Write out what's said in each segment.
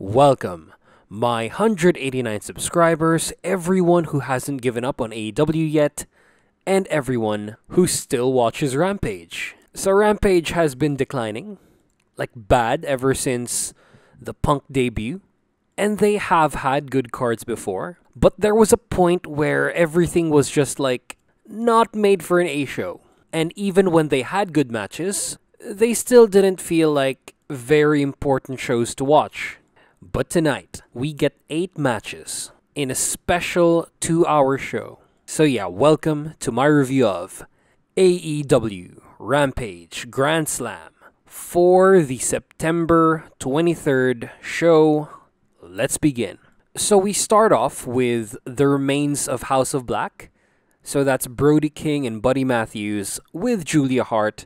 Welcome, my 189 subscribers, everyone who hasn't given up on AEW yet, and everyone who still watches Rampage. So Rampage has been declining, like bad ever since the Punk debut, and they have had good cards before, but there was a point where everything was just like not made for an A show. And even when they had good matches, they still didn't feel like very important shows to watch. But tonight, we get 8 matches in a special 2-hour show. So yeah, welcome to my review of AEW Rampage Grand Slam for the September 23rd show. Let's begin. So we start off with the remains of House of Black. So that's Brody King and Buddy Matthews with Julia Hart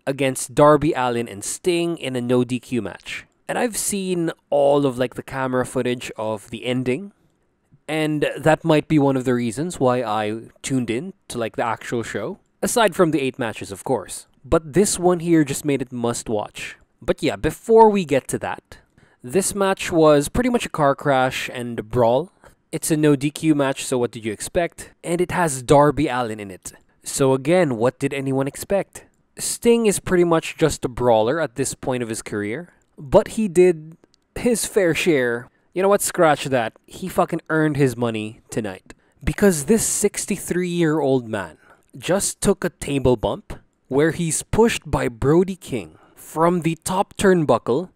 against Darby Allin and Sting in a no DQ match. And I've seen all of like the camera footage of the ending, and that might be one of the reasons why I tuned in to like the actual show, aside from the 8 matches of course. But this one here just made it must watch. But yeah, before we get to that, this match was pretty much a car crash and a brawl. It's a no DQ match, so what did you expect? And it has Darby Allin in it. So again, what did anyone expect? Sting is pretty much just a brawler at this point of his career. But he did his fair share. You know what? Scratch that. He fucking earned his money tonight. Because this 63-year-old man just took a table bump where he's pushed by Brody King from the top turnbuckle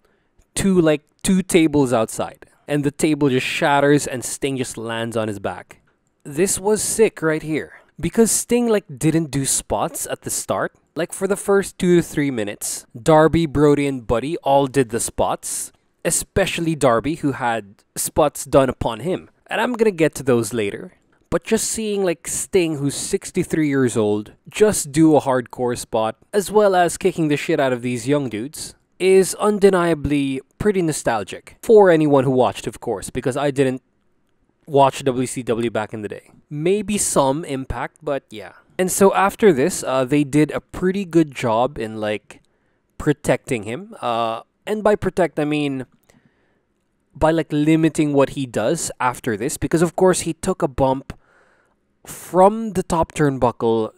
to like 2 tables outside. And the table just shatters and Sting just lands on his back. This was sick right here. Because Sting like didn't do spots at the start. Like for the first 2 to 3 minutes, Darby, Brody, and Buddy all did the spots. Especially Darby, who had spots done upon him. And I'm gonna get to those later. But just seeing like Sting, who's 63 years old, just do a hardcore spot, as well as kicking the shit out of these young dudes, is undeniably pretty nostalgic. For anyone who watched, of course, because I didn't watch WCW back in the day. Maybe some Impact, but yeah. And so after this, they did a pretty good job in like protecting him. And by protect, I mean by like limiting what he does after this. Because of course, he took a bump from the top turnbuckle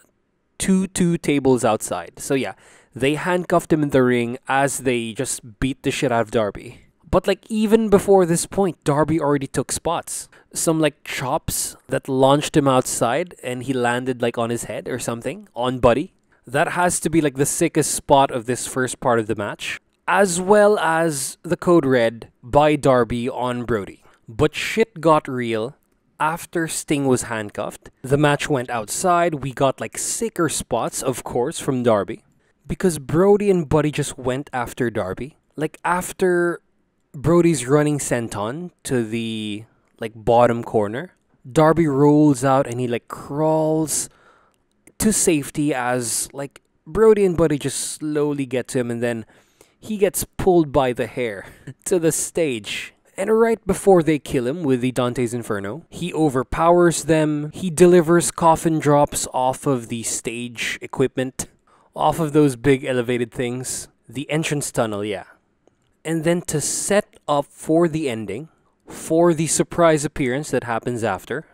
to 2 tables outside. So yeah, they handcuffed him in the ring as they just beat the shit out of Darby. But like even before this point, Darby already took spots. Some like chops that launched him outside and he landed like on his head or something on Buddy. That has to be like the sickest spot of this first part of the match. As well as the code red by Darby on Brody. But shit got real after Sting was handcuffed. The match went outside. We got like sicker spots, of course, from Darby. Because Brody and Buddy just went after Darby. Like after Brody's running senton to the like bottom corner, Darby rolls out and he like crawls to safety as like Brody and Buddy just slowly get to him, and then he gets pulled by the hair to the stage. And right before they kill him with the Dante's Inferno, he overpowers them. He delivers coffin drops off of the stage equipment, off of those big elevated things. The entrance tunnel, yeah. And then to set up for the ending, for the surprise appearance that happens after,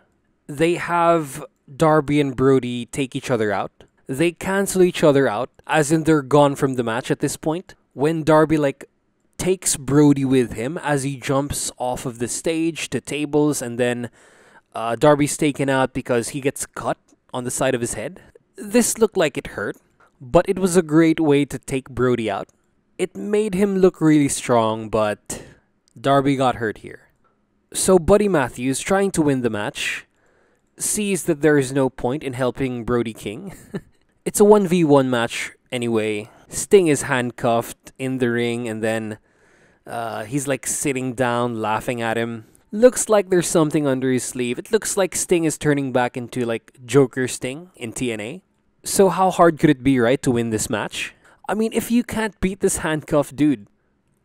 they have Darby and Brody take each other out. They cancel each other out, as in they're gone from the match at this point. When Darby like takes Brody with him as he jumps off of the stage to tables, and then Darby's taken out because he gets cut on the side of his head. This looked like it hurt, but it was a great way to take Brody out. It made him look really strong, but Darby got hurt here. So Buddy Matthews, trying to win the match, sees that there is no point in helping Brody King. It's a 1v1 match anyway. Sting is handcuffed in the ring, and then he's like sitting down laughing at him. Looks like there's something under his sleeve. It looks like Sting is turning back into like Joker Sting in TNA. So how hard could it be, right, to win this match? I mean, if you can't beat this handcuffed dude,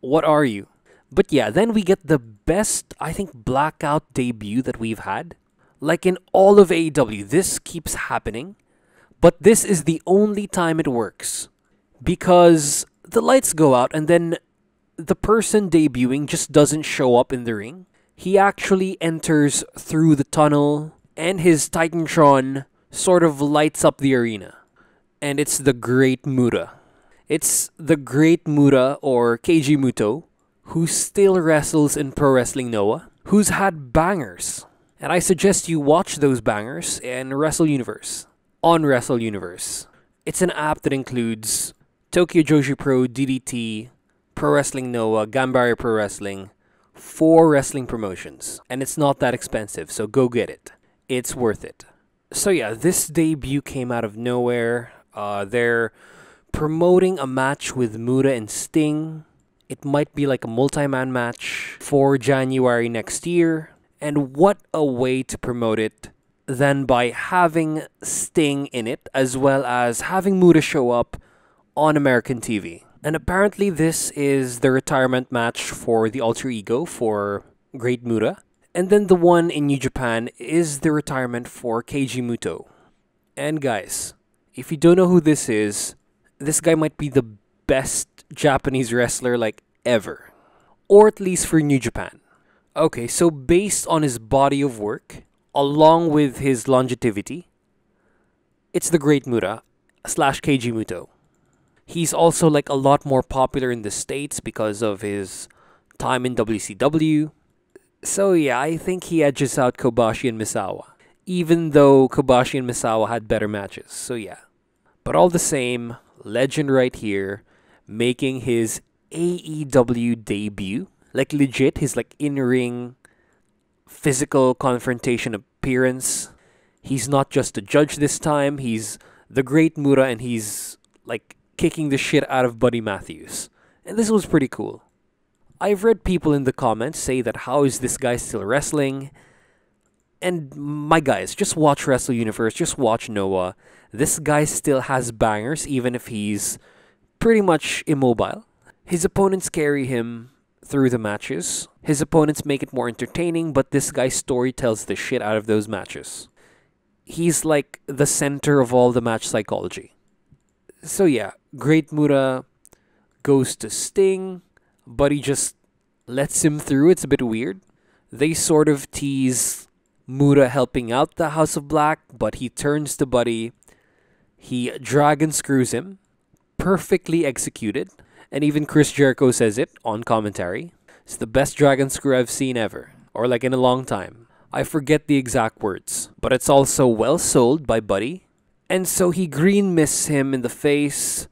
what are you? But yeah, then we get the best, I think, blackout debut that we've had. Like in all of AEW, this keeps happening. But this is the only time it works. Because the lights go out and then the person debuting just doesn't show up in the ring. He actually enters through the tunnel, and his Titantron sort of lights up the arena. And it's the Great Muto. It's the Great Muto, or Keiji Muto, who still wrestles in Pro Wrestling Noah, who's had bangers. And I suggest you watch those bangers in Wrestle Universe. On Wrestle Universe. It's an app that includes Tokyo Joshi Pro, DDT, Pro Wrestling Noah, Gambari Pro Wrestling, 4 wrestling promotions. And it's not that expensive, so go get it. It's worth it. So yeah, this debut came out of nowhere. They're promoting a match with Muta and Sting. It might be like a multi-man match for January next year. And what a way to promote it than by having Sting in it, as well as having Muta show up on American TV. And apparently this is the retirement match for the alter ego for Great Muta. And then the one in New Japan is the retirement for Keiji Muto. And guys, if you don't know who this is, this guy might be the best Japanese wrestler like ever. Or at least for New Japan. Okay, so based on his body of work, along with his longevity, it's the Great Muta / Keiji Muto. He's also like a lot more popular in the States because of his time in WCW. So yeah, I think he edges out Kobashi and Misawa. Even though Kobashi and Misawa had better matches, so yeah. But all the same, legend right here, making his AEW debut. Like legit, his like in-ring physical confrontation appearance. He's not just a judge this time, he's the Great Muta and he's like kicking the shit out of Buddy Matthews. And this was pretty cool. I've read people in the comments say that how is this guy still wrestling? And my guys, just watch Wrestle Universe, just watch Noah. This guy still has bangers even if he's pretty much immobile. His opponents carry him through the matches. His opponents make it more entertaining, but this guy's story tells the shit out of those matches. He's like the center of all the match psychology. So yeah, Great Muta goes to Sting, but he just lets him through. It's a bit weird. They sort of tease Muta helping out the House of Black, but he turns to Buddy. He dragon screws him. Perfectly executed. And even Chris Jericho says it on commentary. It's the best dragon screw I've seen ever. Or like in a long time. I forget the exact words. But it's also well sold by Buddy. And so he green mists him in the face.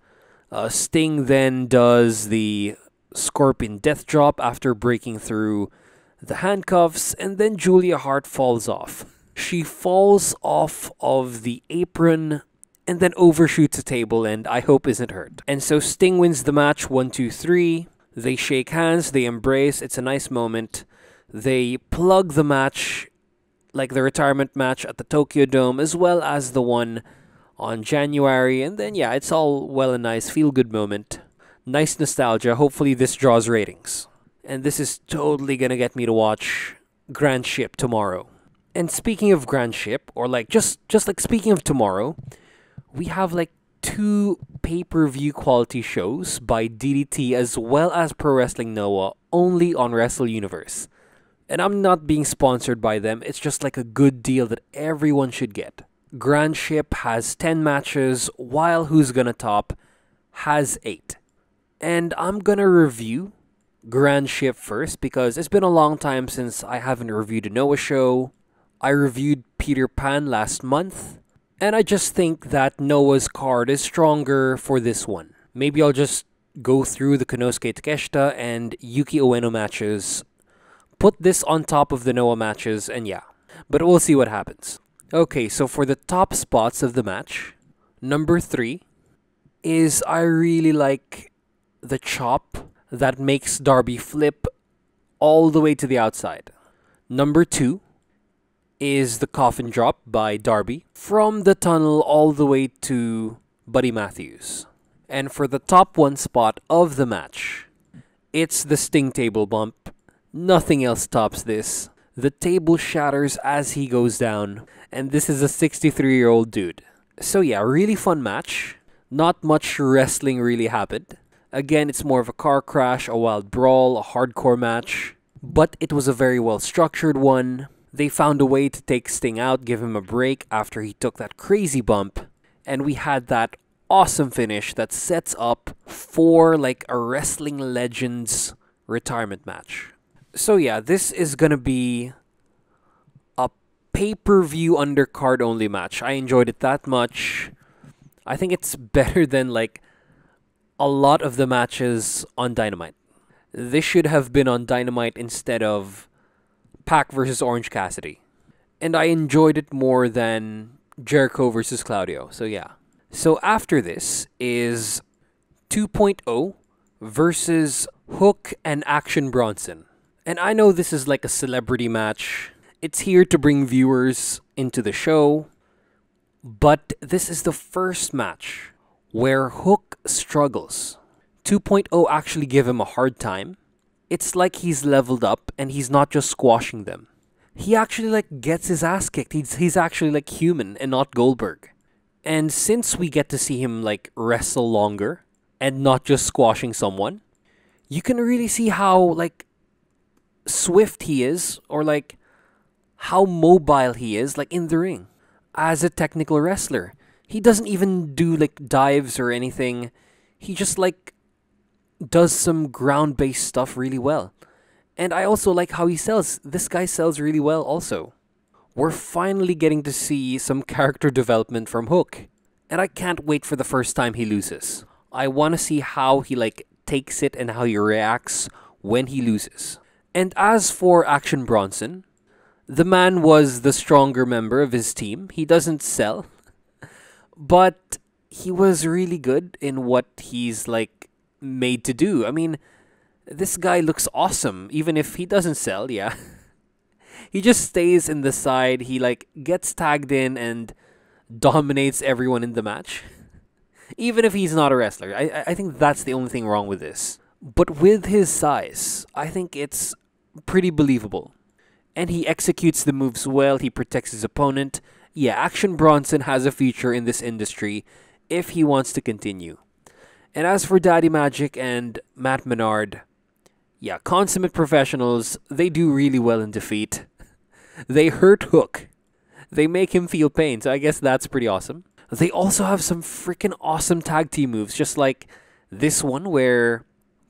Sting then does the Scorpion Death Drop after breaking through the handcuffs. And then Julia Hart falls off. She falls off of the apron and then overshoots a table and I hope isn't hurt. And so Sting wins the match 1-2-3. They shake hands, they embrace, it's a nice moment. They plug the match, like the retirement match at the Tokyo Dome, as well as the one on January. And then yeah, it's all well and nice, feel-good moment. Nice nostalgia, hopefully this draws ratings. And this is totally gonna get me to watch Grand Ship tomorrow. And speaking of Grand Ship, or like just like speaking of tomorrow, we have like 2 pay-per-view quality shows by DDT as well as Pro Wrestling Noah only on Wrestle Universe. And I'm not being sponsored by them, it's just like a good deal that everyone should get. Grand Ship has 10 matches, while Who's Gonna Top has 8. And I'm gonna review Grand Ship first because it's been a long time since I haven't reviewed a Noah show. I reviewed Peter Pan last month. And I just think that Noah's card is stronger for this one. Maybe I'll just go through the Konosuke Takeshita and Yuki Ueno matches, put this on top of the Noah matches, and yeah. But we'll see what happens. Okay, so for the top spots of the match, number 3 is I really like the chop that makes Darby flip all the way to the outside. Number 2 is the coffin drop by Darby from the tunnel all the way to Buddy Matthews. And for the top 1 spot of the match, it's the Sting table bump. Nothing else tops this. The table shatters as he goes down, and this is a 63-year-old dude. So yeah, really fun match. Not much wrestling really happened. Again, it's more of a car crash, a wild brawl, a hardcore match. But it was a very well structured one. They found a way to take Sting out, give him a break after he took that crazy bump. And we had that awesome finish that sets up for like a wrestling legend's retirement match. So yeah, this is gonna be a pay-per-view undercard only match. I enjoyed it that much. I think it's better than like a lot of the matches on Dynamite. This should have been on Dynamite instead of Pac versus Orange Cassidy. And I enjoyed it more than Jericho versus Claudio. So yeah. So after this is 2.0 versus Hook and Action Bronson. And I know this is like a celebrity match. It's here to bring viewers into the show. But this is the first match where Hook struggles. 2.0 actually give him a hard time. It's like he's leveled up and he's not just squashing them. He actually like gets his ass kicked. He's actually like human and not Goldberg. And since we get to see him like wrestle longer and not just squashing someone, you can really see how like swift he is, or like how mobile he is like in the ring as a technical wrestler. He doesn't even do like dives or anything. He just like does some ground-based stuff really well. And I also like how he sells. This guy sells really well also. We're finally getting to see some character development from Hook. And I can't wait for the first time he loses. I want to see how he like takes it and how he reacts when he loses. And as for Action Bronson, the man was the stronger member of his team. He doesn't sell, but he was really good in what he's like made to do. I mean, this guy looks awesome, even if he doesn't sell, yeah. He just stays in the side. He like gets tagged in and dominates everyone in the match. Even if he's not a wrestler. I think that's the only thing wrong with this. But with his size, I think it's pretty believable. And he executes the moves well. He protects his opponent. Yeah, Action Bronson has a future in this industry if he wants to continue. And as for Daddy Magic and Matt Menard, yeah, consummate professionals. They do really well in defeat. They hurt Hook. They make him feel pain, so I guess that's pretty awesome. They also have some freaking awesome tag team moves, just like this one where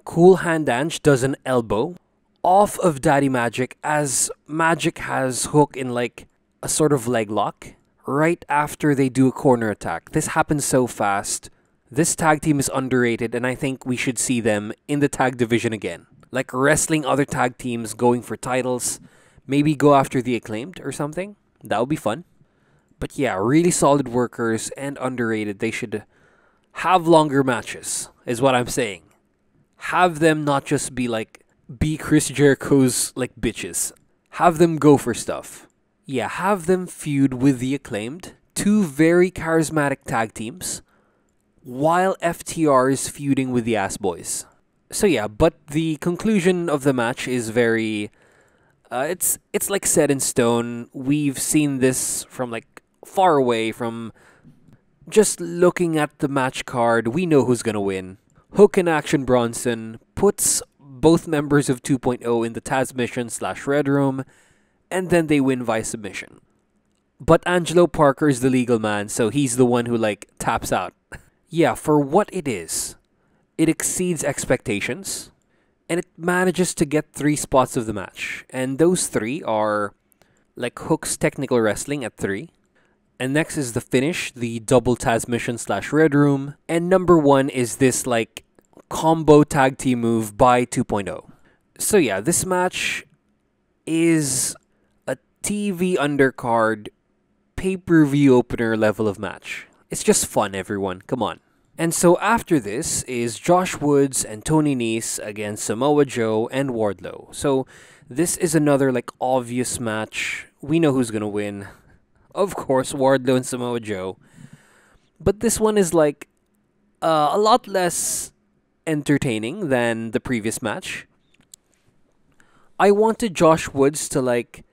Cool Hand Ange does an elbow off of Daddy Magic as Magic has Hook in like a sort of leg lock right after they do a corner attack. This happens so fast. This tag team is underrated, and I think we should see them in the tag division again. Like wrestling other tag teams, going for titles. Maybe go after the Acclaimed or something. That would be fun. But yeah, really solid workers and underrated. They should have longer matches, is what I'm saying. Have them not just be Chris Jericho's like bitches. Have them go for stuff. Yeah, have them feud with the Acclaimed. Two very charismatic tag teams. While FTR is feuding with the Ass Boys. So yeah, but the conclusion of the match is very... it's like set in stone. We've seen this from like far away, from just looking at the match card. We know who's gonna win. Hook and Action Bronson puts both members of 2.0 in the Taz Mission / Red Room, and then they win via submission. But Angelo Parker is the legal man, so he's the one who like taps out. Yeah, for what it is, it exceeds expectations. And it manages to get 3 spots of the match. And those 3 are like Hook's technical wrestling at 3. And next is the finish, the double Taz Mission / Red Room. And number 1 is this like combo tag team move by 2.0. So yeah, this match is a TV undercard pay-per-view opener level of match. It's just fun, everyone. Come on. And so after this is Josh Woods and Tony Nese against Samoa Joe and Wardlow. So this is another like obvious match. We know who's gonna win. Of course, Wardlow and Samoa Joe. But this one is like a lot less entertaining than the previous match. I wanted Josh Woods to like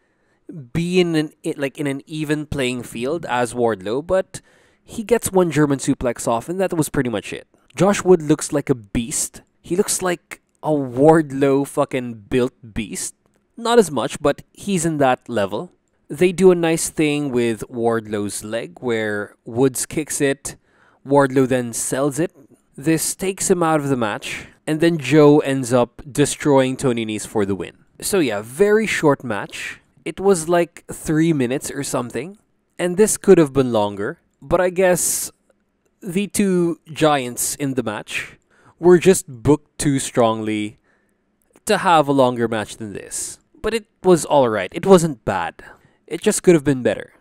be in an even playing field as Wardlow, but he gets one German suplex off, and that was pretty much it. Josh Wood looks like a beast. He looks like a Wardlow fucking built beast. Not as much, but he's in that level. They do a nice thing with Wardlow's leg where Woods kicks it, Wardlow then sells it. This takes him out of the match, and then Joe ends up destroying Tony Nese for the win. So yeah, very short match. It was like 3 minutes or something, and this could have been longer, but I guess the two giants in the match were just booked too strongly to have a longer match than this. But it was alright. It wasn't bad. It just could have been better.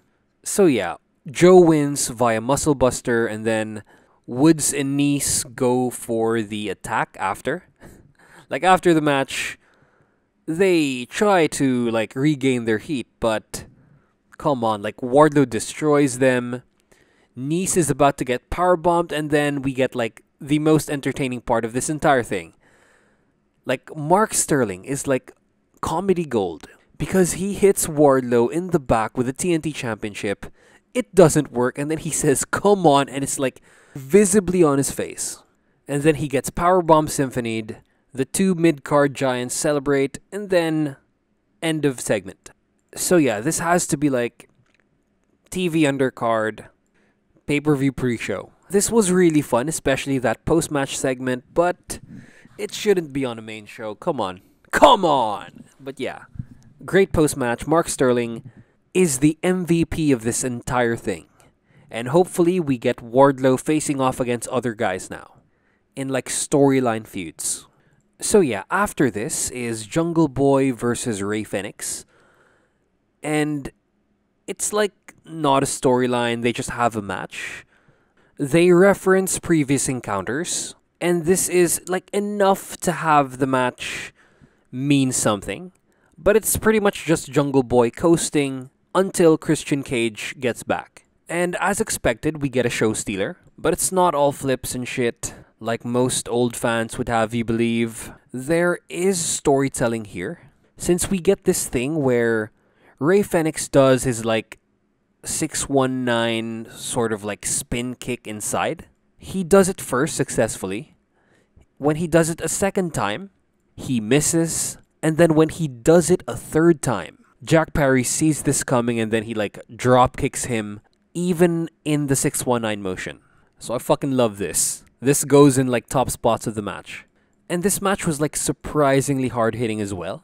So yeah, Joe wins via Muscle Buster, and then Woods and Nese go for the attack after. Like after the match, they try to like regain their heat, but come on, like Wardlow destroys them. Nese is about to get powerbombed, and then we get like the most entertaining part of this entire thing. Like Mark Sterling is like comedy gold because he hits Wardlow in the back with the TNT Championship. It doesn't work, and then he says, "Come on," and it's like visibly on his face. And then he gets powerbomb symphonied. The two mid-card giants celebrate, and then end of segment. So yeah, this has to be like TV undercard, pay-per-view pre-show. This was really fun, especially that post-match segment, but it shouldn't be on a main show. Come on. Come on! But yeah, great post-match. Mark Sterling is the MVP of this entire thing. And hopefully we get Wardlow facing off against other guys now, in like storyline feuds. So yeah, after this is Jungle Boy versus Ray Fenix. And it's like not a storyline, they just have a match. They reference previous encounters, and this is like enough to have the match mean something. But it's pretty much just Jungle Boy coasting until Christian Cage gets back. And as expected, we get a show stealer, but it's not all flips and shit like most old fans would have you believe. There is storytelling here, since we get this thing where Ray Fenix does his like 619 sort of like spin kick inside. He does it first successfully. When he does it a second time, he misses, and then when he does it a third time, Jack Perry sees this coming, and then he like drop kicks him even in the 619 motion. So I fucking love this. This goes in like top spots of the match. And this match was like surprisingly hard hitting as well.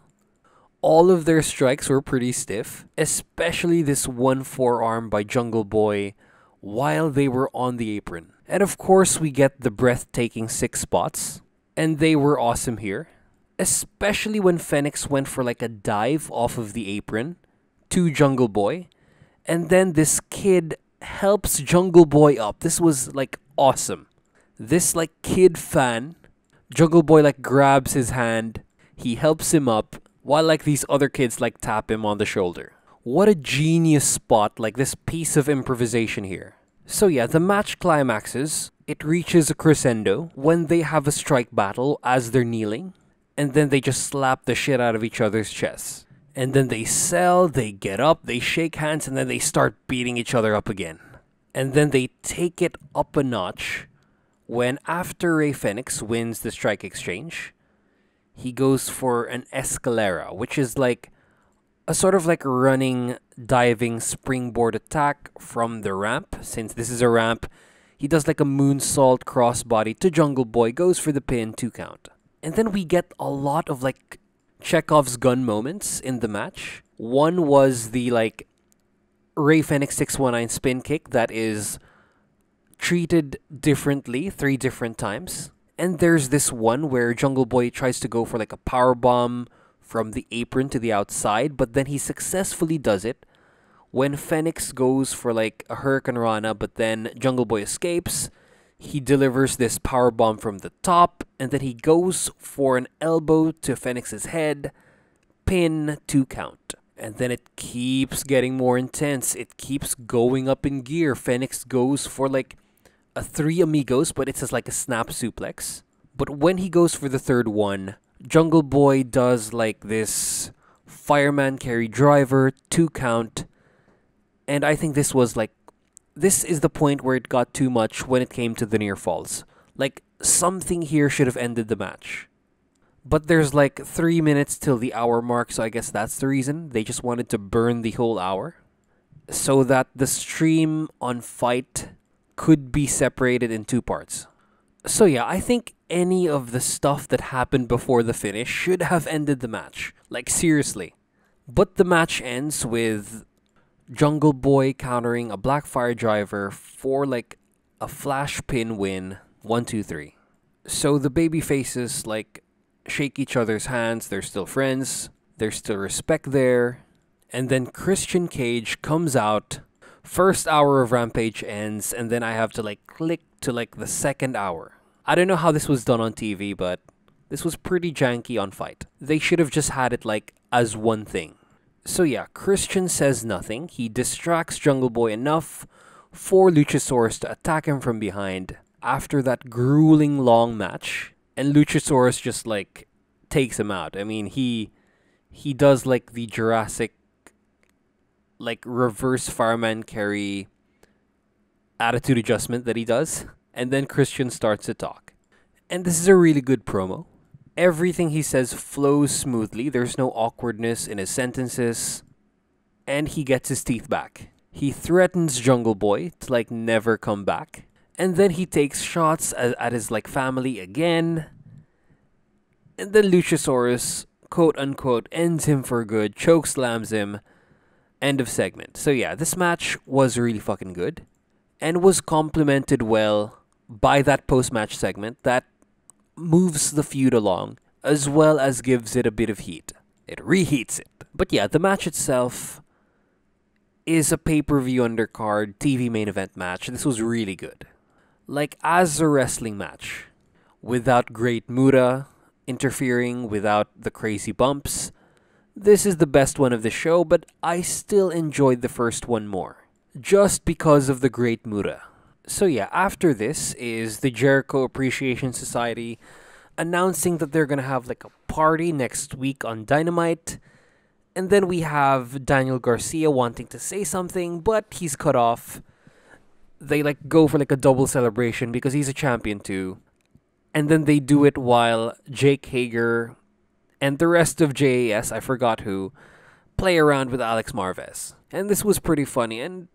All of their strikes were pretty stiff, especially this one forearm by Jungle Boy while they were on the apron. And of course we get the breathtaking 6 spots, and they were awesome here. Especially when Fenix went for like a dive off of the apron to Jungle Boy, and then this kid helps Jungle Boy up. This was like awesome. This like kid fan, Jungle Boy like grabs his hand, he helps him up, while like these other kids like tap him on the shoulder. What a genius spot, like this piece of improvisation here. So yeah, the match climaxes. It reaches a crescendo when they have a strike battle as they're kneeling, and then they just slap the shit out of each other's chests. And then they sell, they get up, they shake hands, and then they start beating each other up again. And then they take it up a notch when after Ray Fenix wins the strike exchange, he goes for an escalera, which is like a sort of like running, diving springboard attack from the ramp. Since this is a ramp, he does like a moonsault crossbody to Jungle Boy, goes for the pin, 2 count. And then we get a lot of like Chekhov's gun moments in the match. One was the like Ray Fenix 619 spin kick that is treated differently 3 different times. And there's this one where Jungle Boy tries to go for like a power bomb from the apron to the outside, but then he successfully does it. When Fenix goes for like a Hurricane Rana, but then Jungle Boy escapes, he delivers this power bomb from the top, and then he goes for an elbow to Fenix's head, pin, 2 count. And then it keeps getting more intense. It keeps going up in gear. Fenix goes for like a 3 amigos, but it's just like a snap suplex. But when he goes for the third one, Jungle Boy does like this fireman carry driver, 2 count. And I think this was like, this is the point where it got too much when it came to the near falls. Like, something here should have ended the match. But there's like 3 minutes till the hour mark, so I guess that's the reason. They just wanted to burn the whole hour so that the stream on Fight could be separated in 2 parts. So yeah, I think any of the stuff that happened before the finish should have ended the match. Like, seriously. But the match ends with Jungle Boy countering a Blackfire Driver for like a flash pin win. 1, 2, 3. So the baby faces like shake each other's hands. They're still friends. There's still respect there. And then Christian Cage comes out. First hour of Rampage ends, and then I have to like click to like the second hour. I don't know how this was done on TV, but this was pretty janky on Fight. They should have just had it like as one thing. So yeah, Christian says nothing. He distracts Jungle Boy enough for Luchasaurus to attack him from behind after that grueling long match. And Luchasaurus just like takes him out. I mean, he does like the Jurassic like reverse fireman carry attitude adjustment that he does. And then Christian starts to talk. And this is a really good promo. Everything he says flows smoothly. There's no awkwardness in his sentences. And he gets his teeth back. He threatens Jungle Boy to like never come back. And then he takes shots at his like family again. And then Luchasaurus, quote unquote, ends him for good, choke slams him. End of segment. So yeah, this match was really fucking good. And was complemented well by that post-match segment that moves the feud along, as well as gives it a bit of heat. It reheats it. But yeah, the match itself is a pay-per-view undercard TV main event match. This was really good. Like, as a wrestling match, without Great Muto interfering, without the crazy bumps, this is the best one of the show, but I still enjoyed the first one more, just because of the Great Muto. So yeah, after this is the Jericho Appreciation Society announcing that they're gonna have like a party next week on Dynamite. And then we have Daniel Garcia wanting to say something, but he's cut off. They like go for like a double celebration because he's a champion too. And then they do it while Jake Hager and the rest of JAS, I forgot who, play around with Alex Marvez. And this was pretty funny and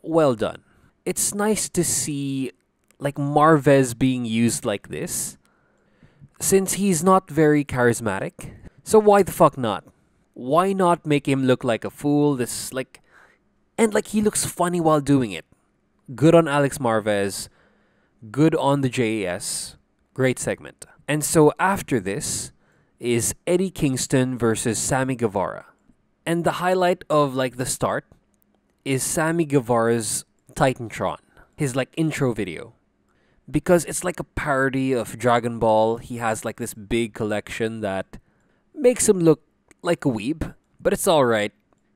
well done. It's nice to see like Marvez being used like this, since he's not very charismatic. So why the fuck not? Why not make him look like a fool? This like, and like he looks funny while doing it. Good on Alex Marvez. Good on the JAS. Great segment. And so after this is Eddie Kingston versus Sammy Guevara. And the highlight of like the start is Sammy Guevara's Titantron, his like intro video, because it's like a parody of Dragon Ball. He has like this big collection that makes him look like a weeb, but it's alright.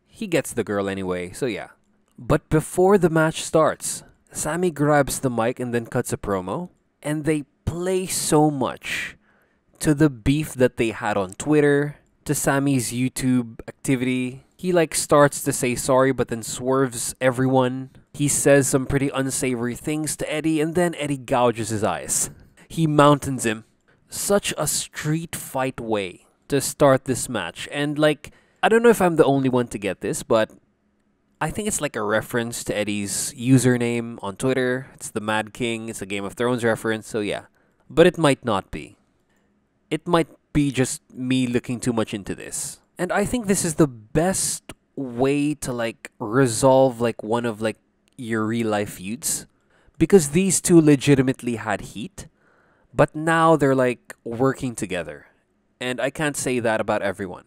He gets the girl anyway, so yeah. But before the match starts, Sammy grabs the mic and then cuts a promo, and they play so much to the beef that they had on Twitter, to Sammy's YouTube activity. He like starts to say sorry but then swerves everyone. He says some pretty unsavory things to Eddie and then Eddie gouges his eyes. He mountains him. Such a street fight way to start this match. And like, I don't know if I'm the only one to get this, but I think it's like a reference to Eddie's username on Twitter. It's the Mad King. It's a Game of Thrones reference, so yeah. But it might not be. It might be just me looking too much into this. And I think this is the best way to like resolve like one of like your real life feuds, because these two legitimately had heat, but now they're like working together. And I can't say that about everyone.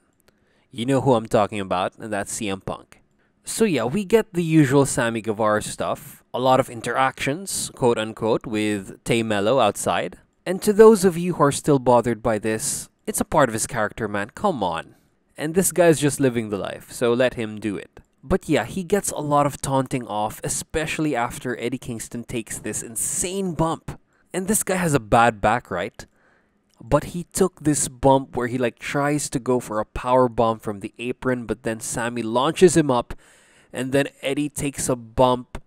You know who I'm talking about, and that's CM Punk. So yeah, we get the usual Sammy Guevara stuff. A lot of interactions, quote unquote, with Tay Mello outside. And to those of you who are still bothered by this, it's a part of his character, man. Come on. And this guy's just living the life, so let him do it. But yeah, he gets a lot of taunting off, especially after Eddie Kingston takes this insane bump. And this guy has a bad back, right? But he took this bump where he like tries to go for a power bomb from the apron, but then Sammy launches him up, and then Eddie takes a bump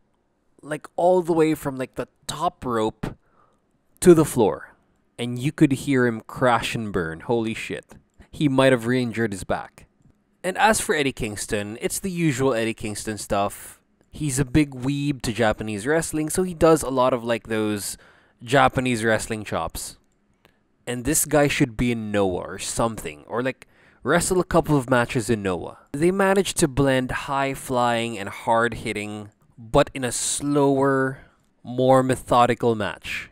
like all the way from like the top rope to the floor, and you could hear him crash and burn. Holy shit. He might have re-injured his back. And as for Eddie Kingston, it's the usual Eddie Kingston stuff. He's a big weeb to Japanese wrestling, so he does a lot of like those Japanese wrestling chops. And this guy should be in Noah or something, or like wrestle a couple of matches in Noah. They managed to blend high-flying and hard-hitting, but in a slower, more methodical match.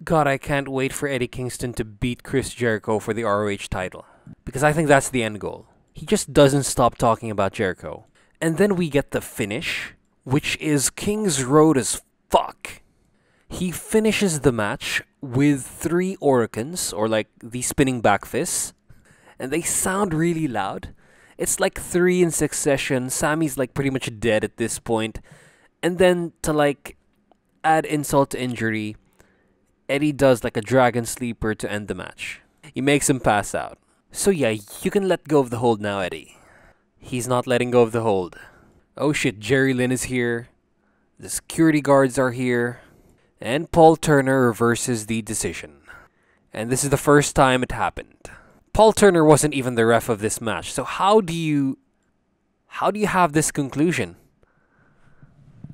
God, I can't wait for Eddie Kingston to beat Chris Jericho for the ROH title, because I think that's the end goal. He just doesn't stop talking about Jericho. And then we get the finish, which is King's Road as fuck. He finishes the match with 3 Oricans, or like the spinning back fists, and they sound really loud. It's like 3 in succession. Sami's like pretty much dead at this point. And then to like add insult to injury, Eddie does like a dragon sleeper to end the match. He makes him pass out. So yeah, you can let go of the hold now, Eddie. He's not letting go of the hold. Oh shit, Jerry Lynn is here. The security guards are here. And Paul Turner reverses the decision. And this is the first time it happened. Paul Turner wasn't even the ref of this match. So how do you have this conclusion?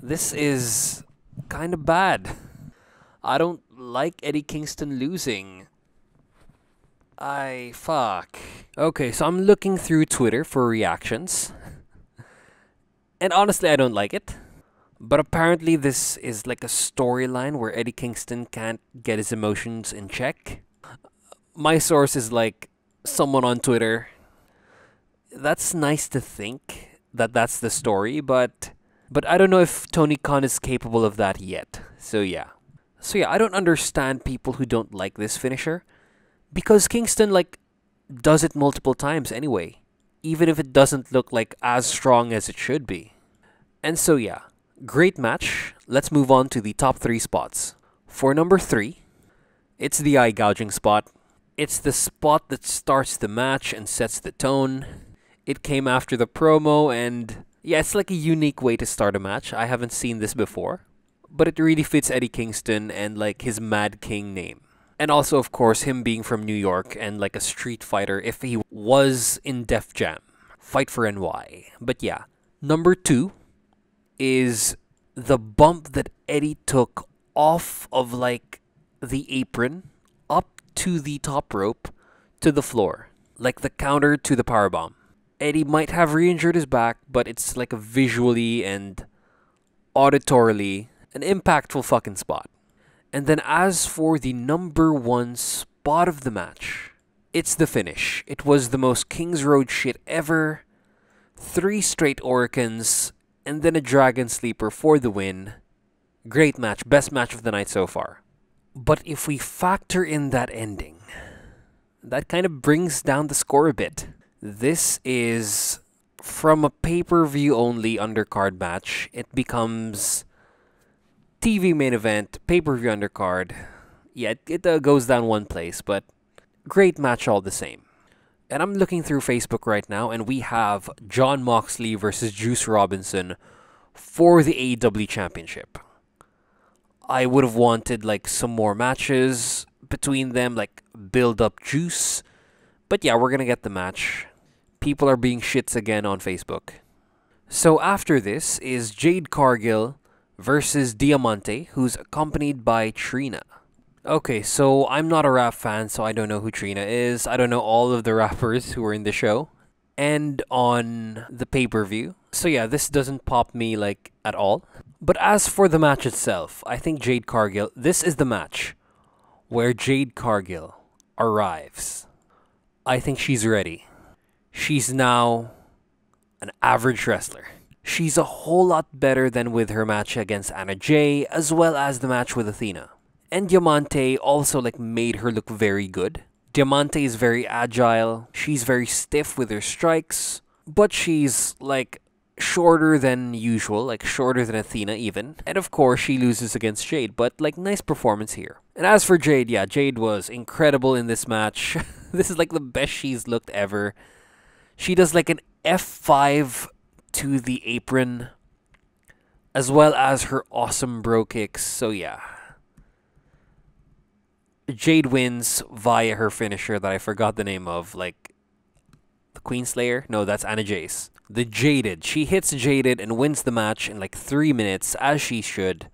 This is kind of bad. I don't like Eddie Kingston losing. Fuck. Okay, so I'm looking through Twitter for reactions. And honestly, I don't like it. But apparently this is like a storyline where Eddie Kingston can't get his emotions in check. My source is like someone on Twitter. That's nice to think that that's the story, but I don't know if Tony Khan is capable of that yet. So yeah, I don't understand people who don't like this finisher, because Kingston like does it multiple times anyway, even if it doesn't look like as strong as it should be. And so yeah, great match. Let's move on to the top 3 spots. For number 3, it's the eye gouging spot. It's the spot that starts the match and sets the tone. It came after the promo, and yeah, it's like a unique way to start a match. I haven't seen this before, but it really fits Eddie Kingston and like his Mad King name. And also, of course, him being from New York and like a street fighter if he was in Def Jam. Fight for NY. But yeah, number 2 is the bump that Eddie took off of like the apron up to the top rope to the floor. Like the counter to the powerbomb. Eddie might have re-injured his back, but it's like a visually and auditorily an impactful fucking spot. And then as for the number 1 spot of the match, it's the finish. It was the most King's Road shit ever. 3 straight Oricans, and then a Dragon Sleeper for the win. Great match, best match of the night so far. But if we factor in that ending, that kind of brings down the score a bit. This is, from a pay-per-view only undercard match, it becomes TV main event, pay-per-view undercard. Yeah, it goes down one place, but great match all the same. And I'm looking through Facebook right now, and we have Jon Moxley versus Juice Robinson for the AEW Championship. I would have wanted like some more matches between them, like build up Juice. But yeah, we're gonna get the match. People are being shits again on Facebook. So after this is Jade Cargill versus Diamante, who's accompanied by Trina. Okay, so I'm not a rap fan, so I don't know who Trina is. I don't know all of the rappers who were in the show and on the pay-per-view. So yeah, this doesn't pop me like at all. But as for the match itself, I think Jade Cargill, this is the match where Jade Cargill arrives. I think she's ready. She's now an average wrestler. She's a whole lot better than with her match against Anna Jay, as well as the match with Athena. And Diamante also like made her look very good. Diamante is very agile. She's very stiff with her strikes, but she's like shorter than usual, like shorter than Athena even. And of course, she loses against Jade, but like nice performance here. And as for Jade, yeah, Jade was incredible in this match. This is like the best she's looked ever. She does like an F5 to the apron, as well as her awesome bro kicks. So yeah, Jade wins via her finisher that I forgot the name of, like the Queen Slayer? No, that's Anna Jace. The Jaded. She hits Jaded and wins the match in like 3 minutes, as she should.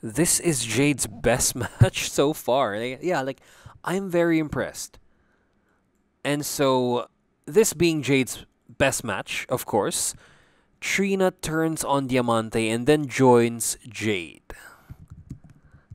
This is Jade's best match so far. Yeah, like, I'm very impressed. And so, this being Jade's best match, of course, Trina turns on Diamante and then joins Jade.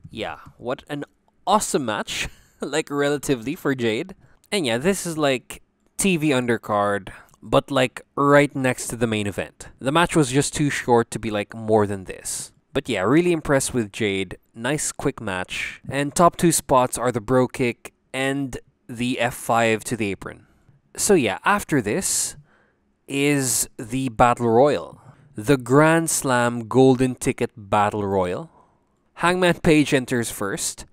Yeah, what an awesome match, like, relatively, for Jade. And yeah, this is like TV undercard, but like right next to the main event. The match was just too short to be like more than this. But yeah, really impressed with Jade. Nice quick match. And top 2 spots are the bro kick and the F5 to the apron. So yeah, after this is the Battle Royal. The Grand Slam Golden Ticket Battle Royal. Hangman Page enters first,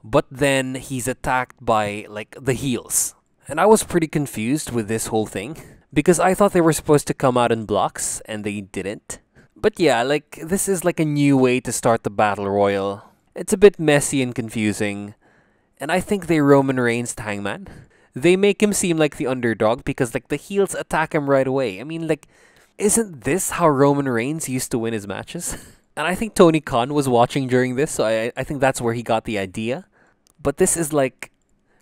but then he's attacked by like the heels. And I was pretty confused with this whole thing because I thought they were supposed to come out in blocks and they didn't. But yeah, like, this is like a new way to start the Battle Royal. It's a bit messy and confusing. And I think they Roman Reigns to Hangman. They make him seem like the underdog because like the heels attack him right away. I mean, like, isn't this how Roman Reigns used to win his matches? And I think Tony Khan was watching during this, so I think that's where he got the idea. But this is like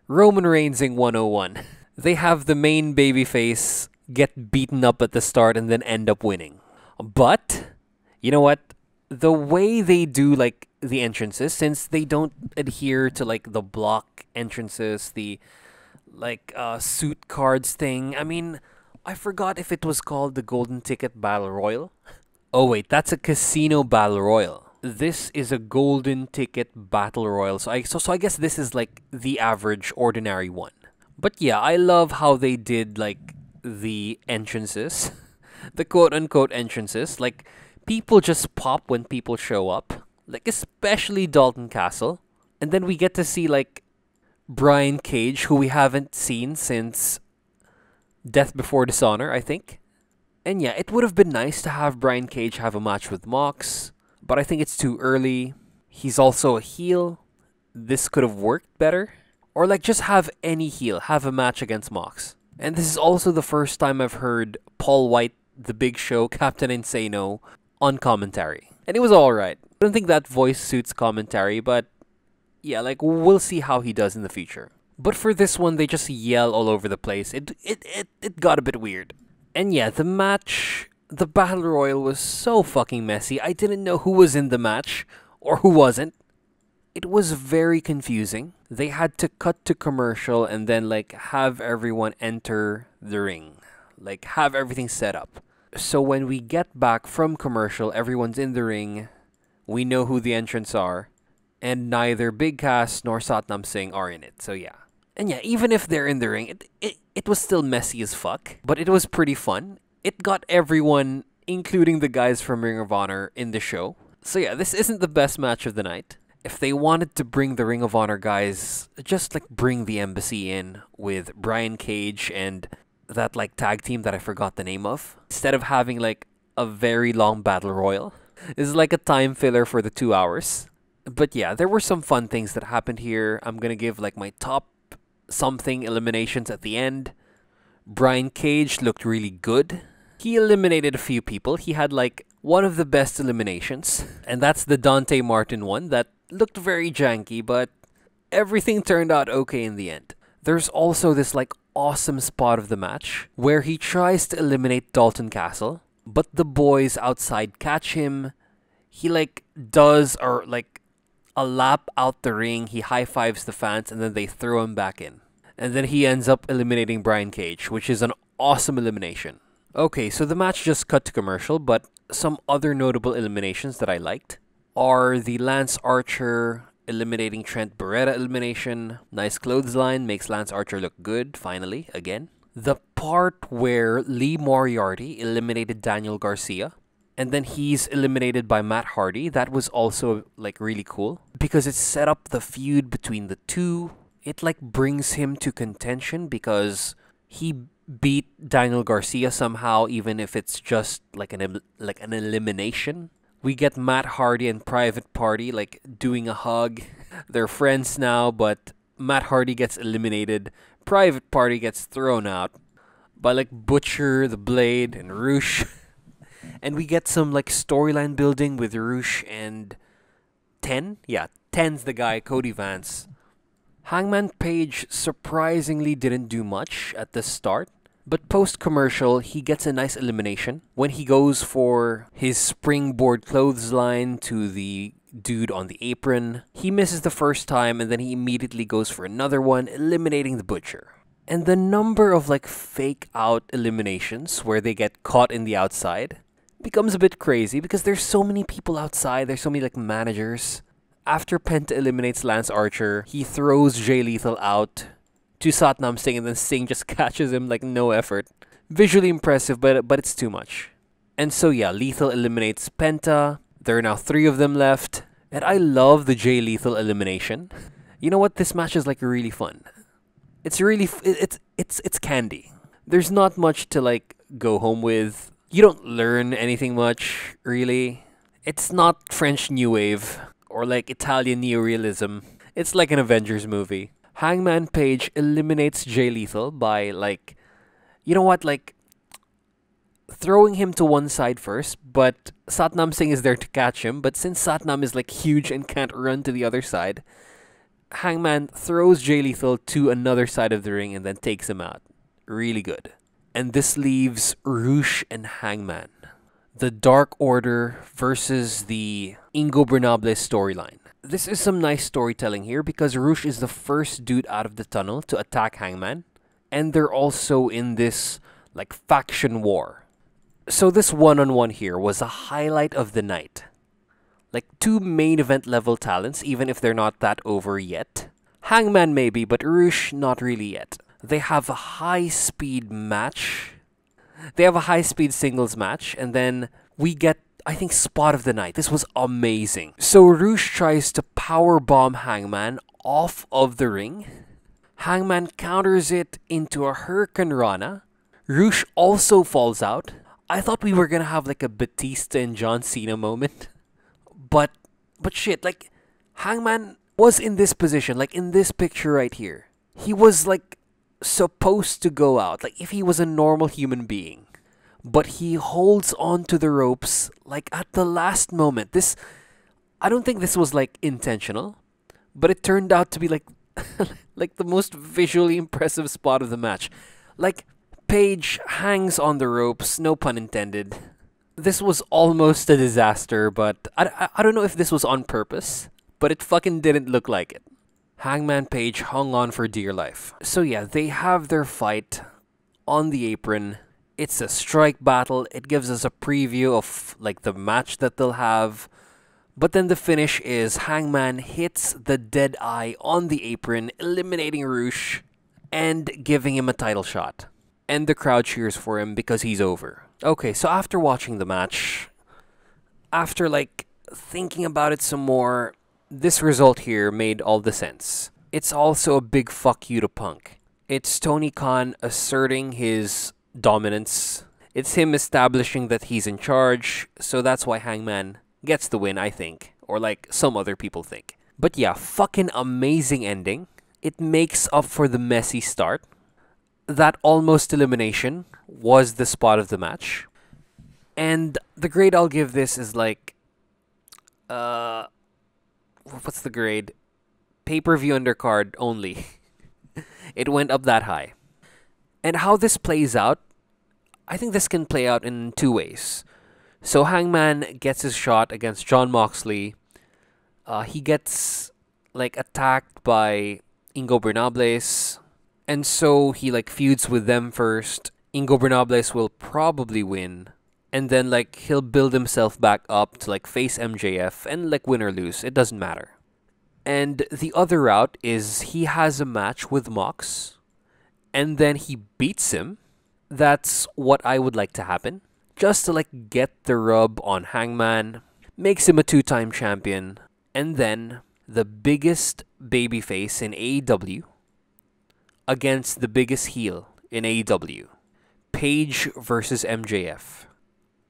Roman Reigns-ing 101. They have the main babyface get beaten up at the start and then end up winning. But, you know what? The way they do, like, the entrances, since they don't adhere to, like, the block entrances, the, like, suit cards thing. I mean, I forgot if it was called the Golden Ticket Battle Royal. Oh, wait, that's a Casino Battle Royal. This is a Golden Ticket Battle Royal. So I guess this is, like, the average, ordinary one. But yeah, I love how they did, like, the entrances. The quote-unquote entrances. Like, people just pop when people show up. Like, especially Dalton Castle. And then we get to see, like, Brian Cage, who we haven't seen since Death Before Dishonor, I think. And yeah, it would have been nice to have Brian Cage have a match with Mox, but I think it's too early. He's also a heel. This could have worked better. Or, like, just have any heel have a match against Mox. And this is also the first time I've heard Paul White, The Big Show, Captain Insano on commentary. And it was alright. I don't think that voice suits commentary, but yeah, like, we'll see how he does in the future. But for this one, they just yell all over the place. It got a bit weird. And yeah, the match, the Battle Royal was so fucking messy. I didn't know who was in the match or who wasn't. It was very confusing. They had to cut to commercial and then, like, have everyone enter the ring. Like, have everything set up. So when we get back from commercial, everyone's in the ring. We know who the entrants are. And neither Big Cass nor Satnam Singh are in it. So yeah. And yeah, even if they're in the ring, it was still messy as fuck. But it was pretty fun. It got everyone, including the guys from Ring of Honor, in the show. So yeah, this isn't the best match of the night. If they wanted to bring the Ring of Honor guys, just, like, bring the Embassy in with Brian Cage and that, like, tag team that I forgot the name of. Instead of having, like, a very long Battle Royal. This is like a time filler for the 2 hours. But yeah, there were some fun things that happened here. I'm gonna give, like, my top something eliminations at the end. Brian Cage looked really good. He eliminated a few people. He had, like, one of the best eliminations. And that's the Dante Martin one that looked very janky, but everything turned out okay in the end. There's also this, like, awesome spot of the match where he tries to eliminate Dalton Castle, but the boys outside catch him. He, like, does, or, like, a lap out the ring. He high-fives the fans, and then they throw him back in. And then he ends up eliminating Brian Cage, which is an awesome elimination. Okay, so the match just cut to commercial, but some other notable eliminations that I liked are the Lance Archer eliminating Trent Beretta elimination. Nice clothesline, makes Lance Archer look good, finally, again. The part where Lee Moriarty eliminated Daniel Garcia, and then he's eliminated by Matt Hardy, that was also, like, really cool. Because it set up the feud between the two. It, like, brings him to contention because he beat Daniel Garcia somehow, even if it's just, like, an elimination. We get Matt Hardy and Private Party, like, doing a hug. They're friends now, but Matt Hardy gets eliminated. Private Party gets thrown out by like Butcher, the Blade, and Rouge. And we get some like storyline building with Rouge and Ten. Yeah, Ten's the guy, Cody Vance. Hangman Page surprisingly didn't do much at the start, but post-commercial, he gets a nice elimination when he goes for his springboard clothesline to the dude on the apron. He misses the first time, and then he immediately goes for another one, eliminating the Butcher. And the number of like fake out eliminations where they get caught in the outside becomes a bit crazy because there's so many people outside, there's so many like managers. After Penta eliminates Lance Archer, he throws Jay Lethal out to Satnam Singh, and then Singh just catches him like no effort. Visually impressive, but it's too much. And so yeah, Lethal eliminates Penta. There are now 3 of them left, and I love the Jay Lethal elimination. You know what? This match is like really fun. It's really it's candy. There's not much to like go home with. You don't learn anything much, really. It's not French New Wave or like Italian neorealism. It's like an Avengers movie. Hangman Page eliminates Jay Lethal by like, you know what, like throwing him to one side first, but Satnam Singh is there to catch him. But since Satnam is like huge and can't run to the other side, Hangman throws Jay Lethal to another side of the ring and then takes him out. Really good. And this leaves Rouge and Hangman. The Dark Order versus the Ingo Bernable storyline. This is some nice storytelling here because Rouge is the first dude out of the tunnel to attack Hangman. And they're also in this like faction war. So this one-on-one here was a highlight of the night. Like 2 main event level talents, even if they're not that over yet. Hangman maybe, but Rouge not really yet. They have a high-speed match. They have a high-speed singles match, and then we get, I think, spot of the night. This was amazing. So Rouge tries to powerbomb Hangman off of the ring. Hangman counters it into a Hurricane Rana. Rouge also falls out. I thought we were gonna have like a Batista and John Cena moment. But shit, like, Hangman was in this position, like in this picture right here. He was like supposed to go out, like if he was a normal human being. But he holds on to the ropes like at the last moment. I don't think this was like intentional, but it turned out to be like like the most visually impressive spot of the match. Like Page hangs on the ropes, no pun intended. This was almost a disaster, but I don't know if this was on purpose, but it fucking didn't look like it. Hangman Page hung on for dear life. So yeah, they have their fight on the apron. It's a strike battle. It gives us a preview of like the match that they'll have. But then the finish is Hangman hits the dead eye on the apron, eliminating Rouge and giving him a title shot. And the crowd cheers for him because he's over. Okay, so after watching the match, after like thinking about it some more, this result here made all the sense. It's also a big fuck you to Punk. It's Tony Khan asserting his dominance. It's him establishing that he's in charge, so that's why Hangman gets the win, I think. Or like some other people think. But yeah, fucking amazing ending. It makes up for the messy start. That almost elimination was the spot of the match. And the grade I'll give this is like... what's the grade? Pay-per-view undercard only. It went up that high. And how this plays out, I think this can play out in 2 ways. So Hangman gets his shot against Jon Moxley. He gets like attacked by Ingo Bernables. And so he like feuds with them first. Ingo Bernables will probably win. And then like he'll build himself back up to like face MJF and like win or lose. It doesn't matter. And the other route is he has a match with Mox. And then he beats him. That's what I would like to happen. Just to like get the rub on Hangman. Makes him a 2-time champion. And then the biggest babyface in AEW against the biggest heel in AEW. Page versus MJF.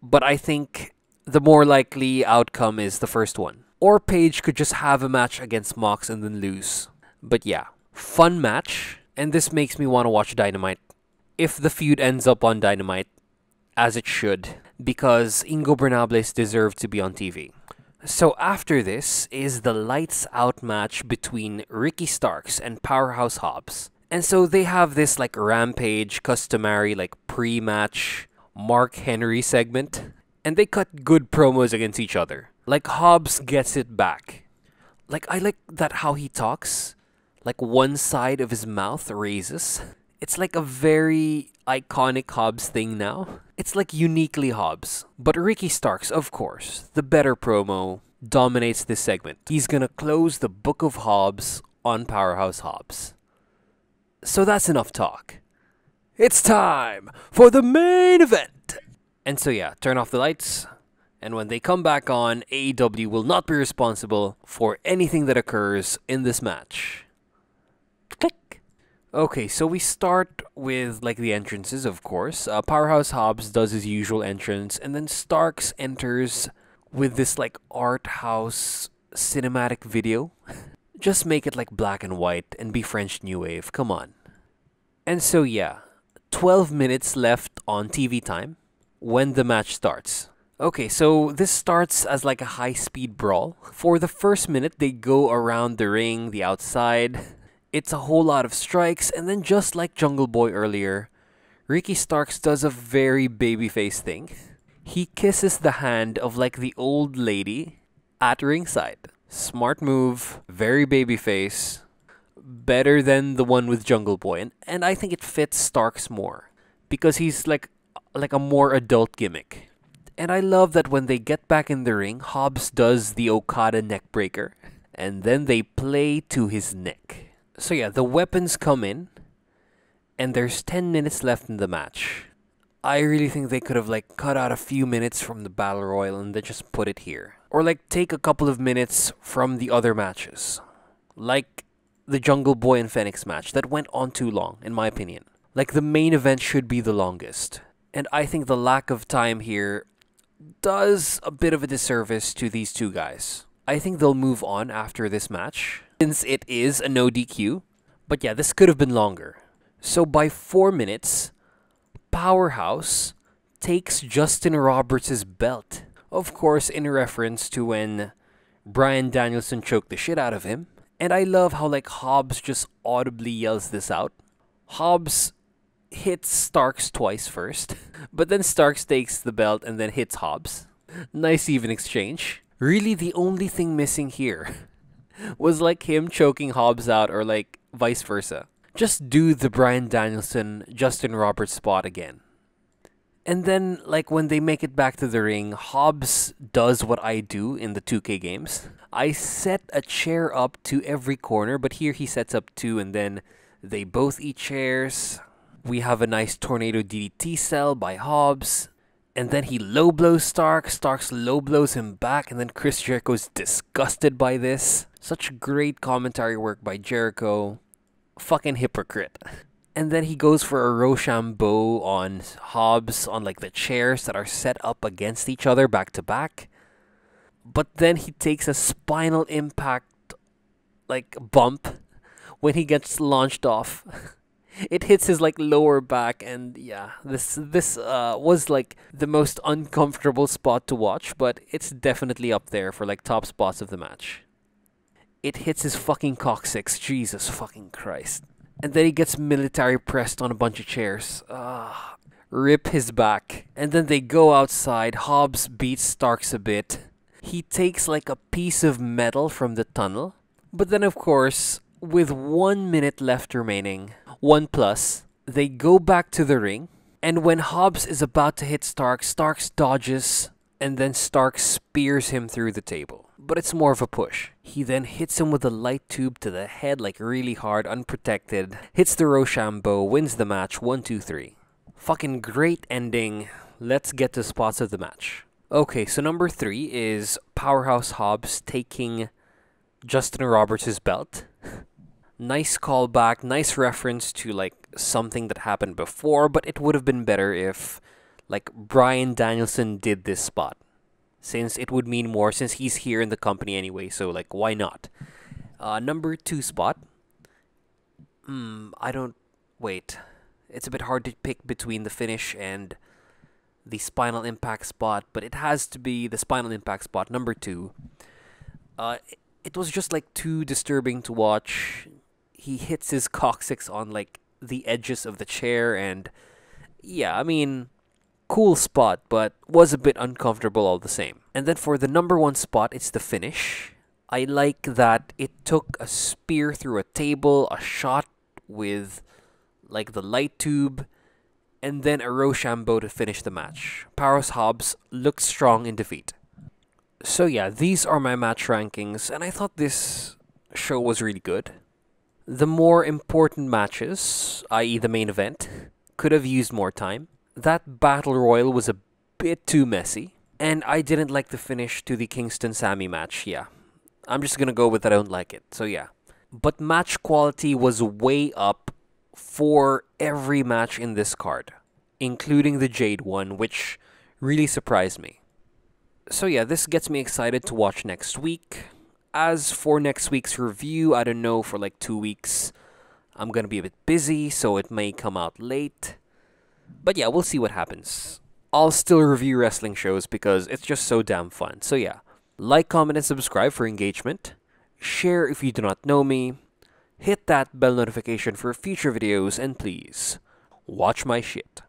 But I think the more likely outcome is the first one. Or Page could just have a match against Mox and then lose. But yeah, fun match. And this makes me want to watch Dynamite. If the feud ends up on Dynamite, as it should. Because Ingo Bernables deserved to be on TV. So after this is the lights out match between Ricky Starks and Powerhouse Hobbs. And so they have this like Rampage, customary like pre-match Mark Henry segment. And they cut good promos against each other. Like Hobbs gets it back. Like I like that how he talks. Like one side of his mouth raises. It's like a very iconic Hobbs thing now. It's like uniquely Hobbs. But Ricky Starks, of course, the better promo, dominates this segment. He's gonna close the Book of Hobbs on Powerhouse Hobbs. So that's enough talk. It's time for the main event! And so yeah, turn off the lights. And when they come back on, AEW will not be responsible for anything that occurs in this match. Click! Okay, so we start with like the entrances, of course. Powerhouse Hobbs does his usual entrance, and then Starks enters with this like art house cinematic video. Just make it like black and white and be French New Wave, come on. And so yeah, 12 minutes left on TV time when the match starts. Okay, so this starts as like a high-speed brawl. For the first minute, they go around the ring, the outside. It's a whole lot of strikes, and then just like Jungle Boy earlier, Ricky Starks does a very babyface thing. He kisses the hand of like the old lady at ringside. Smart move, very babyface, better than the one with Jungle Boy, and I think it fits Starks more because he's like a more adult gimmick. And I love that when they get back in the ring, Hobbs does the Okada neckbreaker, and then they play to his neck. So yeah, the weapons come in, and there's 10 minutes left in the match. I really think they could have like cut out a few minutes from the Battle Royal and then just put it here. Or like take a couple of minutes from the other matches. Like the Jungle Boy and Fenix match that went on too long, in my opinion. Like the main event should be the longest. And I think the lack of time here does a bit of a disservice to these two guys. I think they'll move on after this match, since it is a no DQ. But yeah, this could have been longer. So by 4 minutes, Powerhouse takes Justin Roberts' belt. Of course, in reference to when Bryan Danielson choked the shit out of him. And I love how like Hobbs just audibly yells this out. Hobbs hits Starks twice first, but then Starks takes the belt and then hits Hobbs. Nice even exchange. Really, the only thing missing here was like him choking Hobbs out or like vice versa. Just do the Bryan Danielson, Justin Roberts spot again. And then, like, when they make it back to the ring, Hobbs does what I do in the 2K games. I set a chair up to every corner, but here he sets up two, and then they both eat chairs. We have a nice tornado DDT cell by Hobbs. And then he low blows Starks. Starks low blows him back, and then Chris Jericho's disgusted by this. Such great commentary work by Jericho. Fucking hypocrite. And then he goes for a Rochambeau on Hobbs on like the chairs that are set up against each other back to back. But then he takes a spinal impact like bump when he gets launched off. It hits his like lower back, and yeah, this was like the most uncomfortable spot to watch, but it's definitely up there for like top spots of the match. It hits his fucking coccyx, Jesus fucking Christ. And then he gets military pressed on a bunch of chairs. Rip his back. And then they go outside. Hobbs beats Starks a bit. He takes like a piece of metal from the tunnel. But then of course, with 1 minute left remaining, 1+, they go back to the ring. And when Hobbs is about to hit Starks, Starks dodges. And then Starks spears him through the table. But it's more of a push. He then hits him with a light tube to the head, like really hard, unprotected. Hits the Rochambeau, wins the match, 1, 2, 3. Fucking great ending. Let's get to spots of the match. Okay, so number 3 is Powerhouse Hobbs taking Justin Roberts' belt. Nice callback, nice reference to like something that happened before, but it would have been better if like Bryan Danielson did this spot. since it would mean more since he's here in the company anyway, so like why not? Number 2 spot. I don't wait. It's a bit hard to pick between the finish and the spinal impact spot, but it has to be the spinal impact spot, number 2. It was just like too disturbing to watch. He hits his coccyx on like the edges of the chair, and yeah, I mean, cool spot, but was a bit uncomfortable all the same. And then for the number 1 spot, it's the finish. I like that it took a spear through a table, a shot with like the light tube, and then a Rochambeau to finish the match. Powerhouse Hobbs looked strong in defeat. So yeah, these are my match rankings, and I thought this show was really good. The more important matches, i.e. the main event, could have used more time. That Battle Royal was a bit too messy, and I didn't like the finish to the Kingston Sami match, yeah. I'm just gonna go with that I don't like it, so yeah. But match quality was way up for every match in this card, including the Jade one, which really surprised me. So yeah, this gets me excited to watch next week. As for next week's review, I don't know, for like 2 weeks. I'm gonna be a bit busy, so it may come out late. But yeah, we'll see what happens. I'll still review wrestling shows because it's just so damn fun. So yeah, like, comment, and subscribe for engagement. Share if you do not know me. Hit that bell notification for future videos, and please, watch my shit.